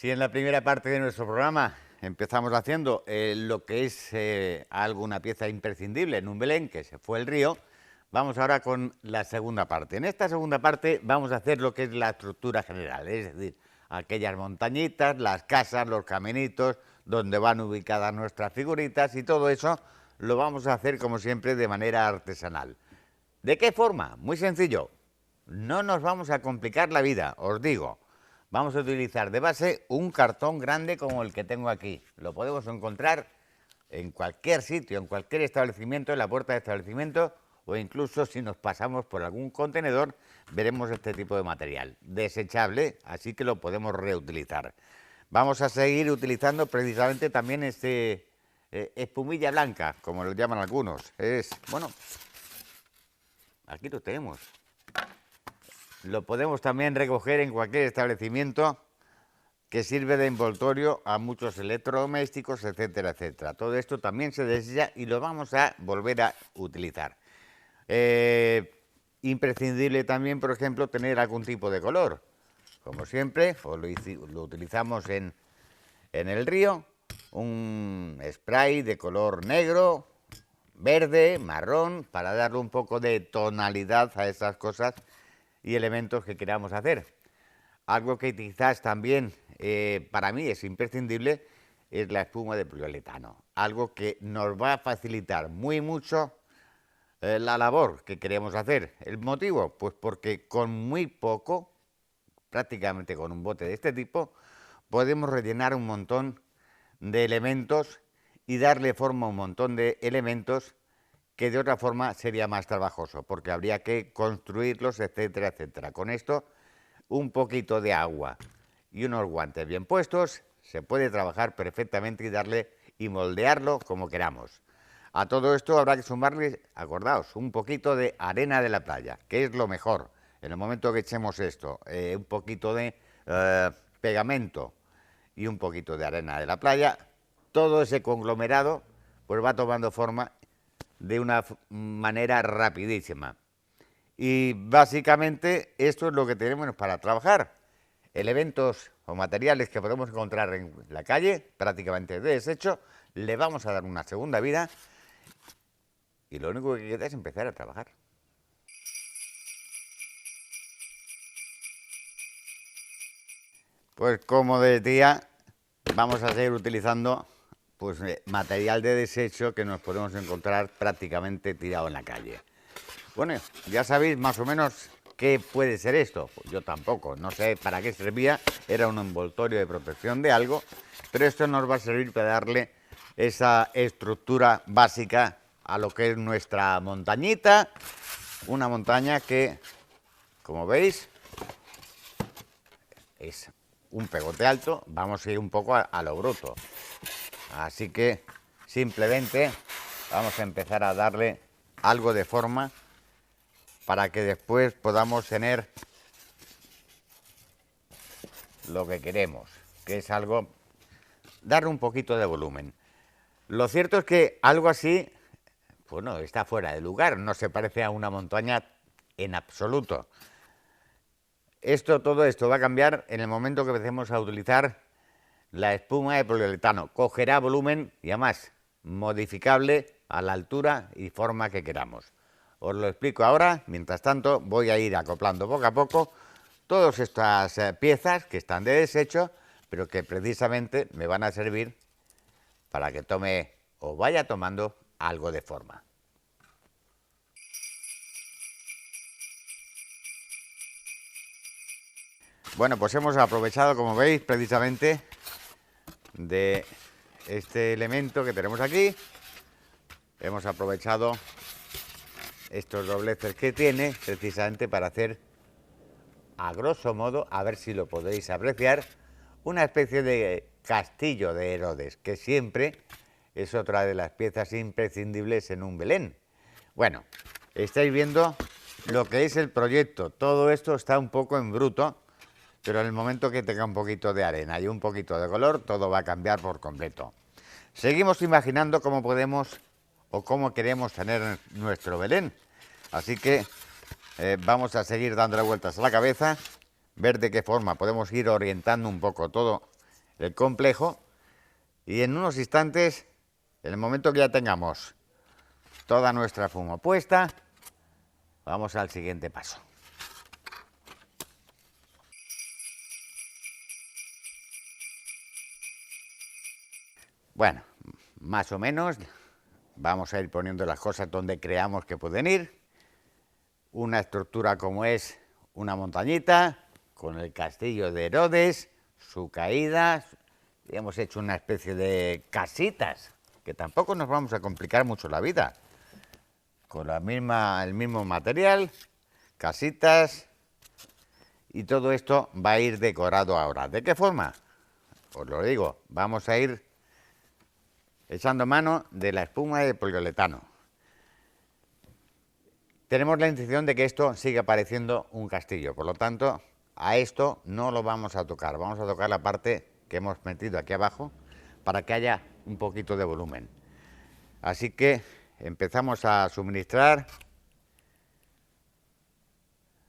Si en la primera parte de nuestro programa empezamos haciendo lo que es alguna pieza imprescindible en un Belén, que se fue el río, vamos ahora con la segunda parte. En esta segunda parte vamos a hacer lo que es la estructura general, es decir, aquellas montañitas, las casas, los caminitos, donde van ubicadas nuestras figuritas y todo eso lo vamos a hacer como siempre de manera artesanal. ¿De qué forma? Muy sencillo. No nos vamos a complicar la vida, os digo. Vamos a utilizar de base un cartón grande como el que tengo aquí. Lo podemos encontrar en cualquier sitio, en cualquier establecimiento, en la puerta de establecimiento o incluso si nos pasamos por algún contenedor veremos este tipo de material. Desechable, así que lo podemos reutilizar. Vamos a seguir utilizando precisamente también espumilla blanca, como lo llaman algunos. Bueno, aquí lo tenemos. Lo podemos también recoger en cualquier establecimiento que sirve de envoltorio a muchos electrodomésticos, etcétera, etcétera. Todo esto también se desecha y lo vamos a volver a utilizar. Imprescindible también, por ejemplo, tener algún tipo de color. Como siempre, lo utilizamos en el río, un spray de color negro, verde, marrón, para darle un poco de tonalidad a esas cosas y elementos que queramos hacer. Algo que quizás también para mí es imprescindible es la espuma de poliuretano, algo que nos va a facilitar muy mucho la labor que queremos hacer. ¿El motivo? Pues porque con muy poco, prácticamente con un bote de este tipo, podemos rellenar un montón de elementos y darle forma a un montón de elementos que de otra forma sería más trabajoso, porque habría que construirlos, etcétera, etcétera. Con esto, un poquito de agua y unos guantes bien puestos, se puede trabajar perfectamente y darle y moldearlo como queramos. A todo esto habrá que sumarle, acordaos, un poquito de arena de la playa, que es lo mejor. En el momento que echemos esto, un poquito de pegamento y un poquito de arena de la playa, todo ese conglomerado pues va tomando forma de una manera rapidísima. Y básicamente esto es lo que tenemos para trabajar. Elementos o materiales que podemos encontrar en la calle, prácticamente de desecho, le vamos a dar una segunda vida y lo único que queda es empezar a trabajar. Pues como decía, vamos a seguir utilizando pues material de desecho que nos podemos encontrar prácticamente tirado en la calle. Bueno, ya sabéis más o menos qué puede ser esto. Pues yo tampoco, no sé para qué servía, era un envoltorio de protección de algo, pero esto nos va a servir para darle esa estructura básica a lo que es nuestra montañita, una montaña que, como veis, es un pegote alto, vamos a ir un poco a lo bruto. Así que simplemente vamos a empezar a darle algo de forma para que después podamos tener lo que queremos, que es algo, darle un poquito de volumen. Lo cierto es que algo así, pues no, está fuera de lugar, no se parece a una montaña en absoluto. Todo esto va a cambiar en el momento que empecemos a utilizar la espuma de poliuretano. Cogerá volumen y además modificable a la altura y forma que queramos. Os lo explico ahora, mientras tanto voy a ir acoplando poco a poco todas estas piezas que están de desecho, pero que precisamente me van a servir para que tome o vaya tomando algo de forma. Bueno, pues hemos aprovechado, como veis, precisamente de este elemento que tenemos aquí. Hemos aprovechado estos dobleces que tiene precisamente para hacer, a grosso modo, a ver si lo podéis apreciar, una especie de castillo de Herodes, que siempre es otra de las piezas imprescindibles en un Belén. Bueno, estáis viendo lo que es el proyecto. Todo esto está un poco en bruto, pero en el momento que tenga un poquito de arena y un poquito de color, todo va a cambiar por completo. Seguimos imaginando cómo podemos o cómo queremos tener nuestro Belén. Así que vamos a seguir dándole vueltas a la cabeza, ver de qué forma podemos ir orientando un poco todo el complejo y en unos instantes, en el momento que ya tengamos toda nuestra espuma puesta, vamos al siguiente paso. Bueno, más o menos vamos a ir poniendo las cosas donde creamos que pueden ir. Una estructura como es una montañita, con el castillo de Herodes, su caída. Hemos hecho una especie de casitas, que tampoco nos vamos a complicar mucho la vida. Con el mismo material, casitas, y todo esto va a ir decorado ahora. ¿De qué forma? Os lo digo, vamos a ir echando mano de la espuma de poliuretano. Tenemos la intención de que esto siga pareciendo un castillo, por lo tanto, a esto no lo vamos a tocar. Vamos a tocar la parte que hemos metido aquí abajo para que haya un poquito de volumen. Así que empezamos a suministrar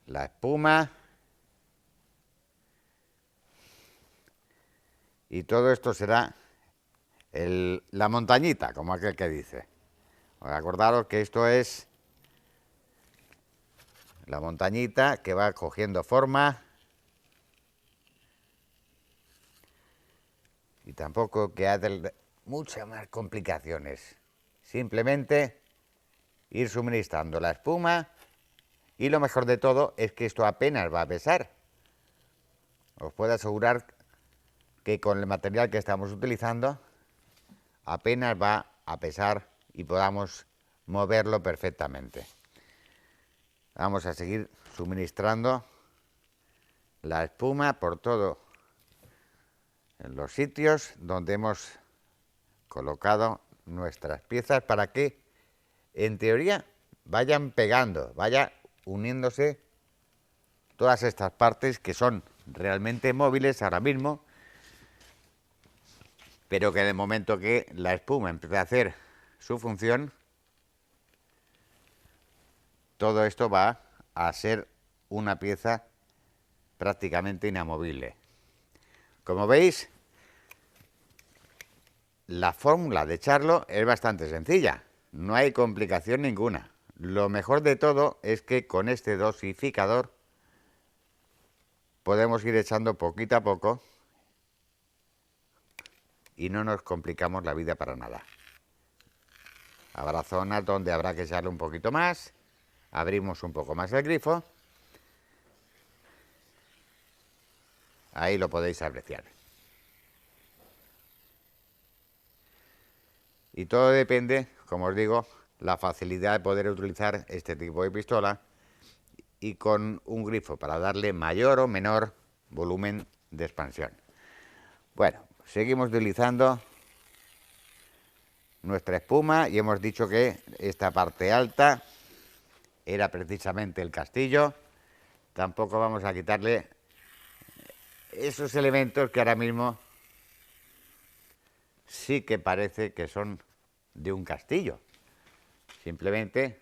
la espuma y todo esto será la montañita, como aquel que dice. Acordaros que esto es la montañita que va cogiendo forma y tampoco que haya muchas más complicaciones. Simplemente ir suministrando la espuma y lo mejor de todo es que esto apenas va a pesar. Os puedo asegurar que con el material que estamos utilizando apenas va a pesar y podamos moverlo perfectamente. Vamos a seguir suministrando la espuma por todo en los sitios donde hemos colocado nuestras piezas para que, en teoría, vayan pegando, vaya uniéndose todas estas partes que son realmente móviles ahora mismo, pero que en el momento que la espuma empiece a hacer su función, todo esto va a ser una pieza prácticamente inamovible. Como veis, la fórmula de echarlo es bastante sencilla, no hay complicación ninguna. Lo mejor de todo es que con este dosificador podemos ir echando poquito a poco y no nos complicamos la vida para nada. Habrá zonas donde habrá que echarle un poquito más, abrimos un poco más el grifo, ahí lo podéis apreciar. Y todo depende, como os digo, la facilidad de poder utilizar este tipo de pistola y con un grifo para darle mayor o menor volumen de expansión. Bueno, seguimos utilizando nuestra espuma y hemos dicho que esta parte alta era precisamente el castillo. Tampoco vamos a quitarle esos elementos que ahora mismo sí que parece que son de un castillo. Simplemente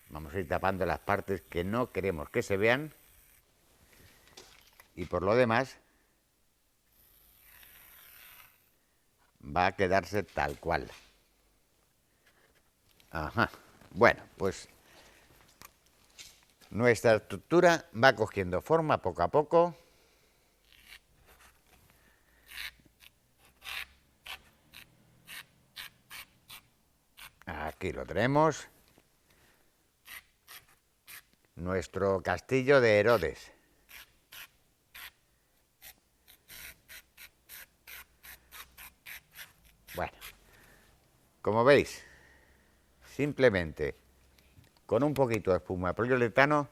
vamos a ir tapando las partes que no queremos que se vean y por lo demás va a quedarse tal cual. Ajá. Bueno, pues nuestra estructura va cogiendo forma poco a poco. Aquí lo tenemos. Nuestro castillo de Herodes. Bueno, como veis, simplemente con un poquito de espuma de poliuretano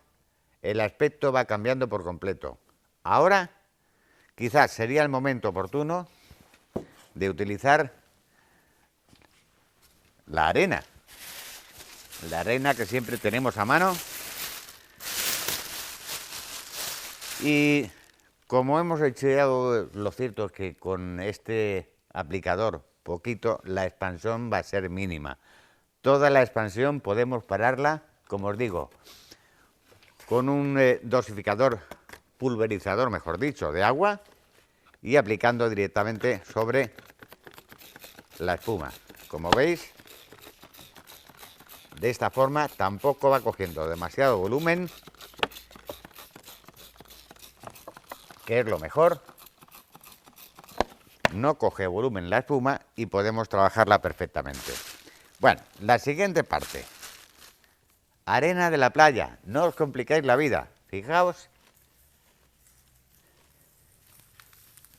el aspecto va cambiando por completo. Ahora quizás sería el momento oportuno de utilizar la arena que siempre tenemos a mano. Y como hemos hecho, lo cierto es que con este aplicador poquito, la expansión va a ser mínima. Toda la expansión podemos pararla, como os digo, con un dosificador, pulverizador, mejor dicho, de agua, y aplicando directamente sobre la espuma. Como veis, de esta forma tampoco va cogiendo demasiado volumen, que es lo mejor. No coge volumen la espuma y podemos trabajarla perfectamente. Bueno, la siguiente parte. Arena de la playa. No os compliquéis la vida. Fijaos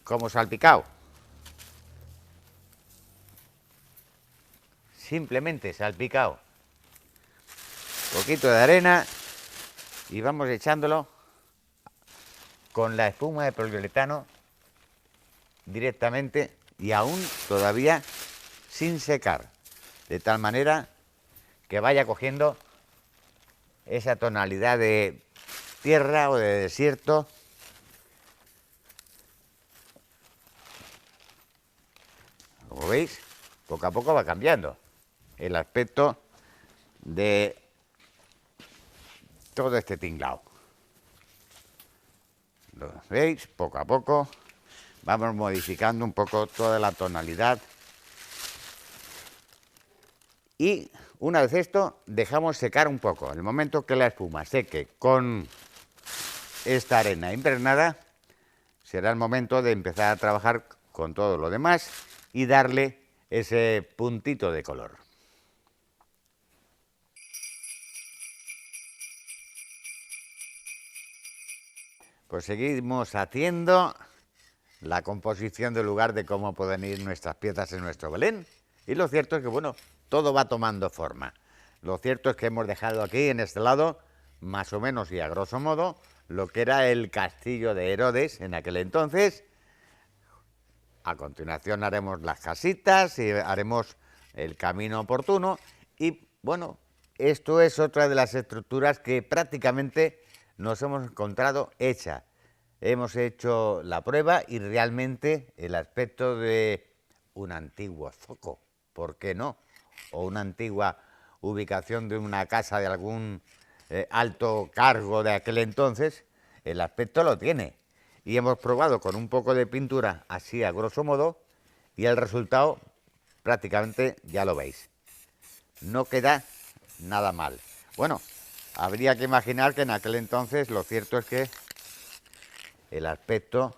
como salpicado. Simplemente salpicado. Poquito de arena y vamos echándolo con la espuma de poliuretano directamente y aún todavía sin secar, de tal manera que vaya cogiendo esa tonalidad de tierra o de desierto. Como veis, poco a poco va cambiando el aspecto de todo este tinglado. ¿Lo veis? Poco a poco vamos modificando un poco toda la tonalidad. Y una vez esto, dejamos secar un poco. El momento que la espuma seque con esta arena impregnada, será el momento de empezar a trabajar con todo lo demás y darle ese puntito de color. Pues seguimos haciendo la composición del lugar de cómo pueden ir nuestras piezas en nuestro Belén. Y lo cierto es que, bueno, todo va tomando forma. Lo cierto es que hemos dejado aquí, en este lado, más o menos y a grosso modo, lo que era el castillo de Herodes en aquel entonces. A continuación haremos las casitas y haremos el camino oportuno. Y, bueno, esto es otra de las estructuras que prácticamente nos hemos encontrado hecha. Hemos hecho la prueba y realmente el aspecto de un antiguo zoco, ¿por qué no? O una antigua ubicación de una casa de algún alto cargo de aquel entonces, el aspecto lo tiene. Y hemos probado con un poco de pintura así a grosso modo y el resultado prácticamente ya lo veis. No queda nada mal. Bueno, habría que imaginar que en aquel entonces lo cierto es que el aspecto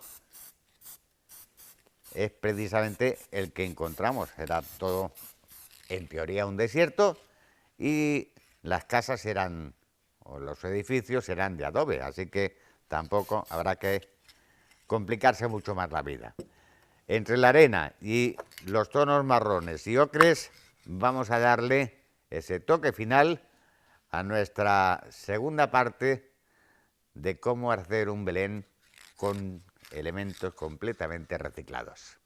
es precisamente el que encontramos. Era todo, en teoría, un desierto y las casas eran, o los edificios eran de adobe, así que tampoco habrá que complicarse mucho más la vida. Entre la arena y los tonos marrones y ocres vamos a darle ese toque final a nuestra segunda parte de cómo hacer un Belén con elementos completamente reciclados.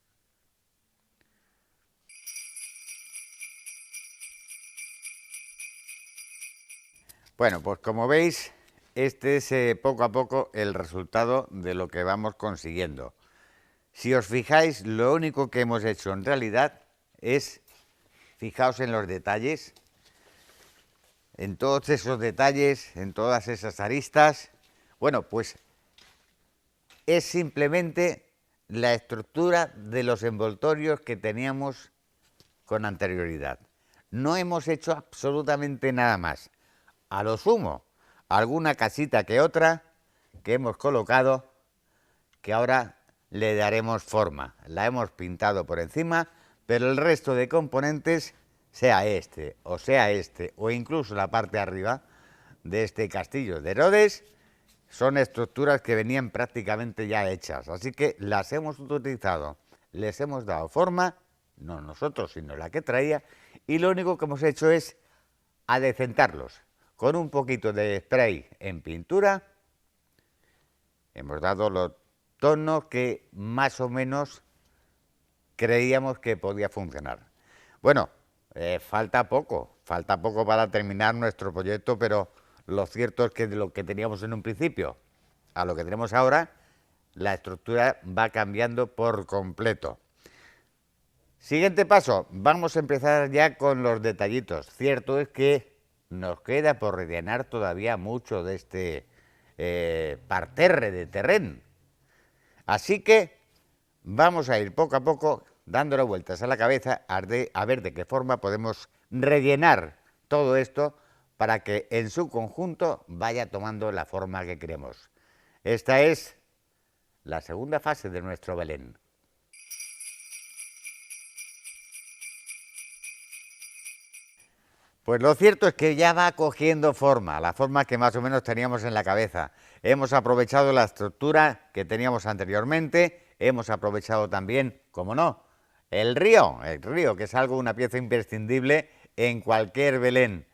Bueno, pues como veis, este es poco a poco el resultado de lo que vamos consiguiendo. Si os fijáis, lo único que hemos hecho en realidad es, fijaos en los detalles, en todos esos detalles, en todas esas aristas. Bueno, pues es simplemente la estructura de los envoltorios que teníamos con anterioridad. No hemos hecho absolutamente nada más. A lo sumo, alguna casita que otra que hemos colocado que ahora le daremos forma. La hemos pintado por encima, pero el resto de componentes, sea este, o incluso la parte de arriba de este castillo de Herodes, son estructuras que venían prácticamente ya hechas, así que las hemos utilizado, les hemos dado forma, no nosotros, sino la que traía, y lo único que hemos hecho es adecentarlos con un poquito de spray en pintura. Hemos dado los tonos que más o menos creíamos que podía funcionar. Bueno, falta poco para terminar nuestro proyecto, pero lo cierto es que de lo que teníamos en un principio a lo que tenemos ahora, la estructura va cambiando por completo. Siguiente paso, vamos a empezar ya con los detallitos. Cierto es que nos queda por rellenar todavía mucho de este parterre de terreno. Así que vamos a ir poco a poco dándole vueltas a la cabeza a ver de qué forma podemos rellenar todo esto para que en su conjunto vaya tomando la forma que queremos. Esta es la segunda fase de nuestro Belén. Pues lo cierto es que ya va cogiendo forma, la forma que más o menos teníamos en la cabeza. Hemos aprovechado la estructura que teníamos anteriormente, hemos aprovechado también, como no, el río, que es una pieza imprescindible en cualquier Belén.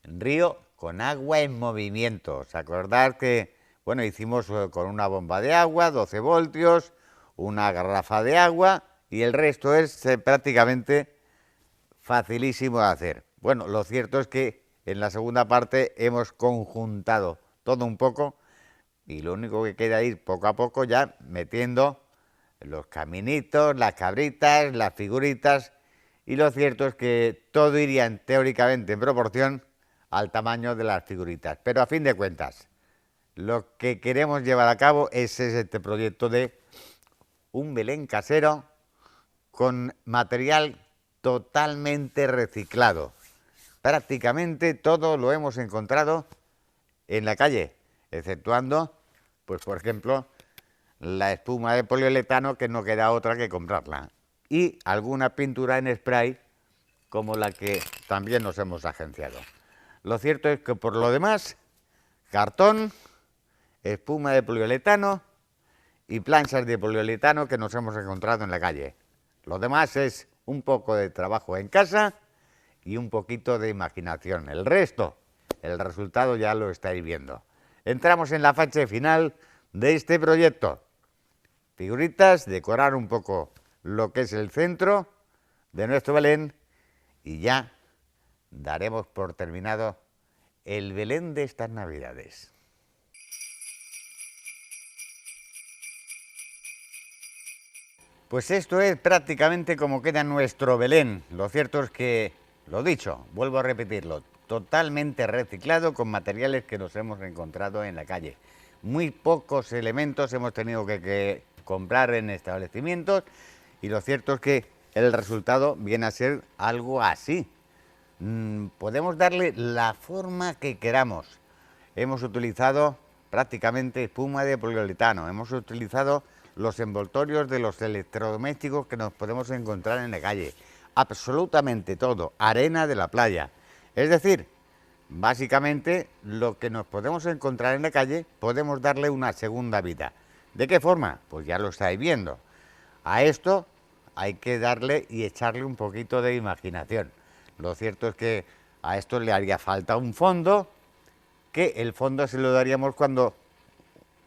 Río con agua en movimiento. ¿Os acordáis que, bueno, hicimos con una bomba de agua, 12 voltios, una garrafa de agua y el resto es prácticamente facilísimo de hacer? Bueno, lo cierto es que en la segunda parte hemos conjuntado todo un poco y lo único que queda es ir poco a poco ya metiendo los caminitos, las cabritas, las figuritas, y lo cierto es que todo iría teóricamente en proporción al tamaño de las figuritas. Pero a fin de cuentas, lo que queremos llevar a cabo es este proyecto de un Belén casero con material totalmente reciclado. Prácticamente todo lo hemos encontrado en la calle, exceptuando, pues por ejemplo, la espuma de poliuretano, que no queda otra que comprarla, y alguna pintura en spray como la que también nos hemos agenciado. Lo cierto es que por lo demás, cartón, espuma de poliuretano y planchas de poliuretano que nos hemos encontrado en la calle. Lo demás es un poco de trabajo en casa y un poquito de imaginación. El resto, el resultado ya lo estáis viendo. Entramos en la fase final de este proyecto. Figuritas, decorar un poco lo que es el centro de nuestro Belén y ya daremos por terminado el Belén de estas Navidades. Pues esto es prácticamente como queda nuestro Belén. Lo cierto es que, lo dicho, vuelvo a repetirlo, totalmente reciclado con materiales que nos hemos encontrado en la calle. Muy pocos elementos hemos tenido que comprar en establecimientos y lo cierto es que el resultado viene a ser algo así. Podemos darle la forma que queramos. Hemos utilizado prácticamente espuma de poliuretano, hemos utilizado los envoltorios de los electrodomésticos que nos podemos encontrar en la calle, absolutamente todo, arena de la playa. Es decir, básicamente lo que nos podemos encontrar en la calle podemos darle una segunda vida. ¿De qué forma? Pues ya lo estáis viendo. A esto hay que darle y echarle un poquito de imaginación. Lo cierto es que a esto le haría falta un fondo, que el fondo se lo daríamos cuando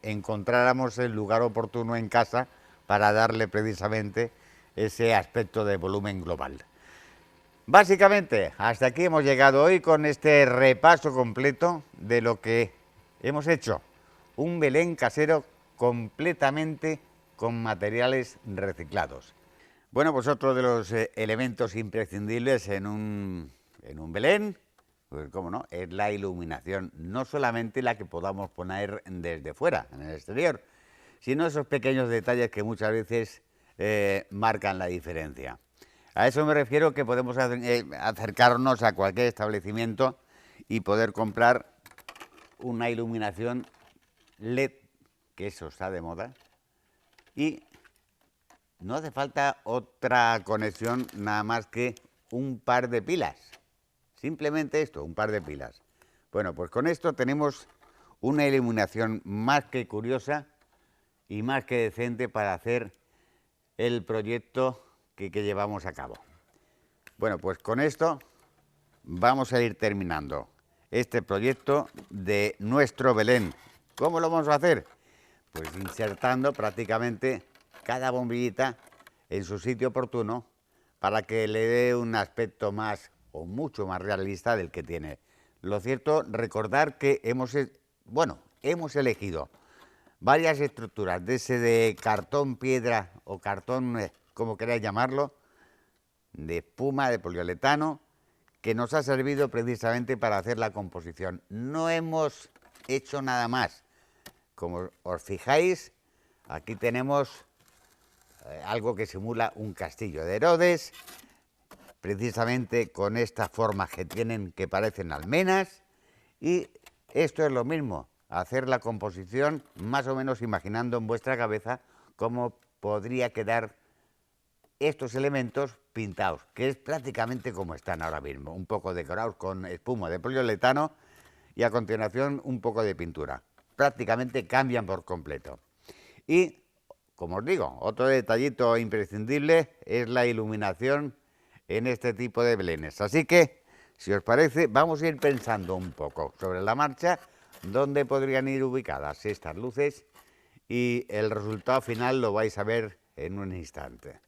encontráramos el lugar oportuno en casa para darle precisamente ese aspecto de volumen global. Básicamente, hasta aquí hemos llegado hoy con este repaso completo de lo que hemos hecho. Un Belén casero completamente con materiales reciclados. Bueno, pues otro de los elementos imprescindibles en un Belén, pues cómo no, es la iluminación, no solamente la que podamos poner desde fuera, en el exterior, sino esos pequeños detalles que muchas veces marcan la diferencia. A eso me refiero, que podemos acercarnos a cualquier establecimiento y poder comprar una iluminación LED, que eso está de moda, y no hace falta otra conexión nada más que un par de pilas. Simplemente esto, un par de pilas. Bueno, pues con esto tenemos una iluminación más que curiosa y más que decente para hacer el proyecto que llevamos a cabo. Bueno, pues con esto vamos a ir terminando este proyecto de nuestro Belén. ¿Cómo lo vamos a hacer? Pues insertando prácticamente cada bombillita en su sitio oportuno para que le dé un aspecto más o mucho más realista del que tiene. Lo cierto, recordar que hemos elegido varias estructuras de ese de cartón piedra o cartón, como queráis llamarlo, de espuma, de poliuretano, que nos ha servido precisamente para hacer la composición. No hemos hecho nada más. Como os fijáis, aquí tenemos algo que simula un castillo de Herodes, precisamente con estas formas que tienen que parecen almenas, y esto es lo mismo, hacer la composición más o menos imaginando en vuestra cabeza cómo podría quedar estos elementos pintados, que es prácticamente como están ahora mismo, un poco decorados con espuma de poliuretano y a continuación un poco de pintura. Prácticamente cambian por completo. Y, como os digo, otro detallito imprescindible es la iluminación en este tipo de belenes. Así que, si os parece, vamos a ir pensando un poco sobre la marcha dónde podrían ir ubicadas estas luces y el resultado final lo vais a ver en un instante.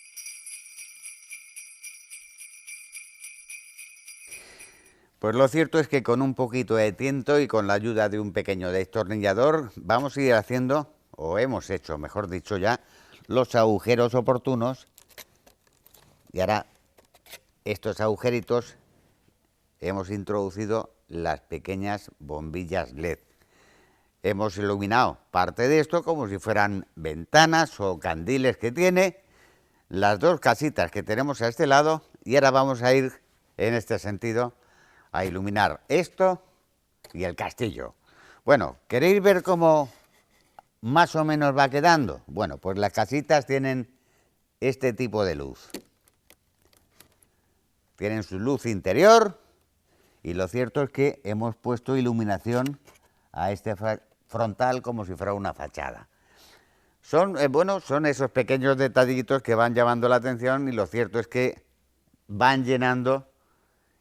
Pues lo cierto es que con un poquito de tiento y con la ayuda de un pequeño destornillador vamos a ir haciendo, o hemos hecho, mejor dicho ya, los agujeros oportunos. Y ahora estos agujeritos hemos introducido las pequeñas bombillas LED. Hemos iluminado parte de esto como si fueran ventanas o candiles que tiene, las dos casitas que tenemos a este lado, y ahora vamos a ir en este sentido a iluminar esto y el castillo. Bueno, ¿queréis ver cómo más o menos va quedando? Bueno, pues las casitas tienen este tipo de luz. Tienen su luz interior y lo cierto es que hemos puesto iluminación a este frontal como si fuera una fachada. Son, son esos pequeños detallitos que van llamando la atención y lo cierto es que van llenando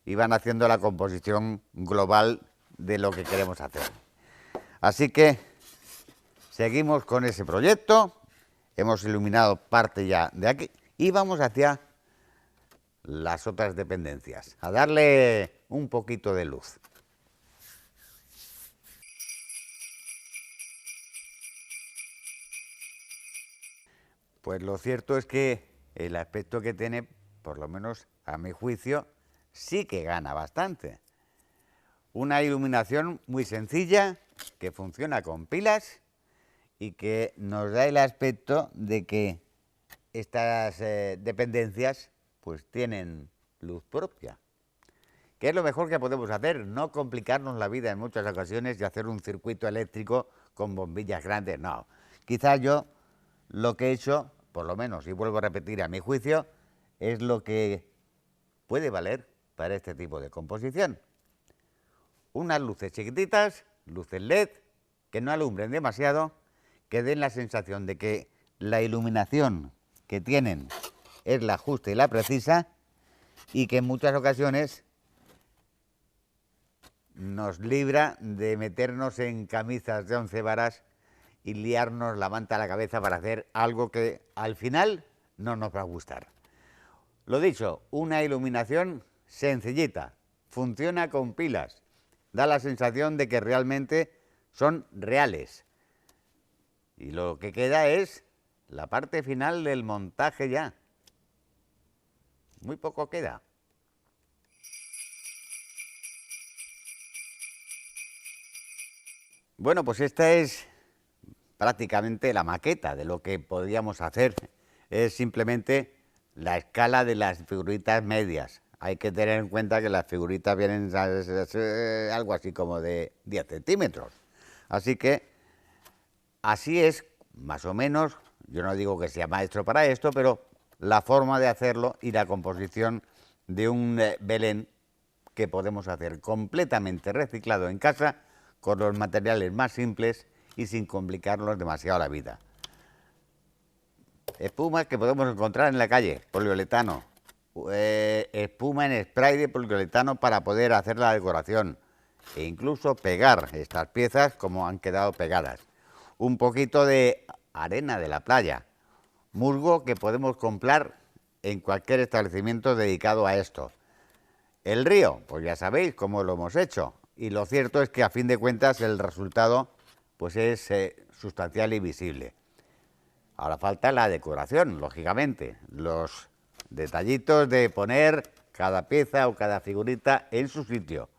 y van haciendo la composición global de lo que queremos hacer. Así que seguimos con ese proyecto, hemos iluminado parte ya de aquí y vamos hacia las otras dependencias, a darle un poquito de luz. Pues lo cierto es que el aspecto que tiene, por lo menos a mi juicio, sí que gana bastante. Una iluminación muy sencilla, que funciona con pilas y que nos da el aspecto de que estas dependencias pues tienen luz propia. ¿Qué es lo mejor que podemos hacer? No complicarnos la vida en muchas ocasiones y hacer un circuito eléctrico con bombillas grandes, no. Quizás yo lo que he hecho, por lo menos, y vuelvo a repetir a mi juicio, es lo que puede valer para este tipo de composición. Unas luces chiquititas, luces LED, que no alumbren demasiado, que den la sensación de que la iluminación que tienen es la justa y la precisa y que en muchas ocasiones nos libra de meternos en camisas de 11 varas y liarnos la manta a la cabeza para hacer algo que al final no nos va a gustar. Lo dicho, una iluminación sencillita, funciona con pilas, da la sensación de que realmente son reales. Y lo que queda es la parte final del montaje ya. Muy poco queda. Bueno, pues esta es prácticamente la maqueta de lo que podríamos hacer. Es simplemente la escala de las figuritas medias. Hay que tener en cuenta que las figuritas vienen algo así como de 10 centímetros. Así que así es, más o menos, yo no digo que sea maestro para esto, pero la forma de hacerlo y la composición de un Belén que podemos hacer completamente reciclado en casa, con los materiales más simples y sin complicarnos demasiado la vida. Espumas que podemos encontrar en la calle, poliuretano, espuma en spray de poliuretano para poder hacer la decoración e incluso pegar estas piezas como han quedado pegadas. Un poquito de arena de la playa, musgo que podemos comprar en cualquier establecimiento dedicado a esto. El río, pues ya sabéis cómo lo hemos hecho, y lo cierto es que a fin de cuentas el resultado pues es sustancial y visible. Ahora falta la decoración, lógicamente, los detallitos de poner cada pieza o cada figurita en su sitio.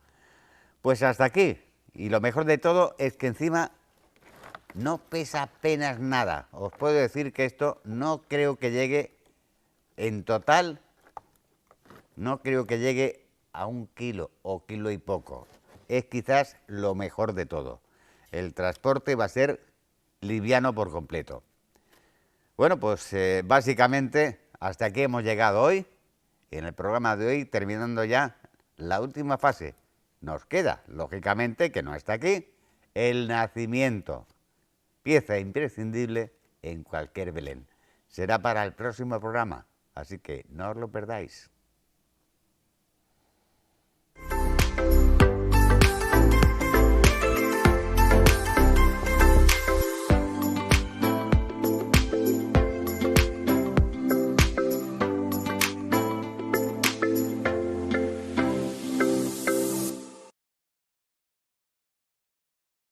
Pues hasta aquí, y lo mejor de todo es que encima no pesa apenas nada. Os puedo decir que esto no creo que llegue en total, no creo que llegue a 1 kilo o kilo y poco. Es quizás lo mejor de todo. El transporte va a ser liviano por completo. Bueno, pues básicamente hasta aquí hemos llegado hoy. En el programa de hoy, terminando ya la última fase. Nos queda, lógicamente, que no está aquí, el nacimiento. Pieza imprescindible en cualquier Belén. Será para el próximo programa, así que no os lo perdáis.